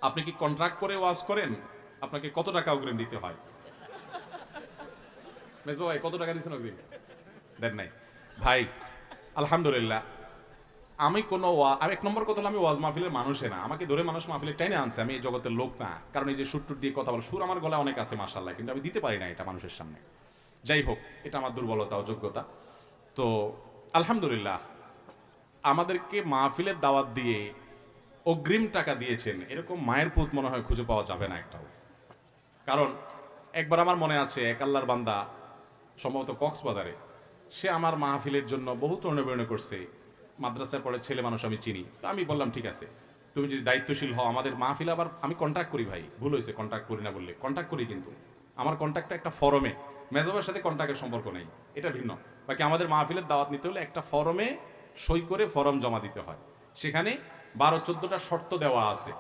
আপনি কি কন্ট্রাক্ট করে ওয়াজ করেন? আপনাকে কত টাকা অগ্রিম দিতে হয়? মেজবা ভাই কত টাকা দিচ্ছেন অগ্রিম? দেন নাই ভাই। আলহামদুলিল্লাহ, আমি কোনো আমি এক নম্বর কথা হলো আমি ওয়াজ মাহফিলের মানুষে না। আমাকে ধরে মানুষ মাহফিলে টেনে আনছে, আমি এই জগতের লোক না। কারণ এই যে সুর টুর দিয়ে কথা বলে, সুর আমার গলায় অনেক আছে মাশাআল্লাহ, কিন্তু আমি দিতে পারি না এটা মানুষের সামনে। যাই হোক, এটা আমার দুর্বলতা, অযোগ্যতা। তো আলহামদুলিল্লাহ, আমাদেরকে মাহফিলের দাওয়াত দিয়ে অগ্রিম টাকা দিয়েছেন এরকম মায়ের পুত মনে হয় খুঁজে পাওয়া যাবে না একটাও। কারণ একবার আমার মনে আছে, এক আল্লাহর বান্দা, সম্ভবত কক্সবাজারে, সে আমার মাহফিলের জন্য বহু তর্ণবর্ণ করছে। মাদ্রাসায় পড়ে ছেলে মানুষ আমি চিনি। তো আমি বললাম ঠিক আছে, তুমি যদি দায়িত্বশীল হও, আমাদের মাহফিল, আবার আমি কন্ট্যাক্ট করি ভাই, ভুল হয়েছে কন্ট্যাক্ট করি না বললে, কন্ট্যাক্ট করি, কিন্তু আমার কন্ট্যাক্টটা একটা ফরমে, মেজবাবের সাথে কন্ট্যাক্টের সম্পর্ক নেই, এটা ভিন্ন। বাকি আমাদের মাহফিলের দাওয়াত নিতে হলে একটা ফরমে সই করে ফরম জমা দিতে হয়, সেখানে 12-14টা শর্ত দেওয়া আছে।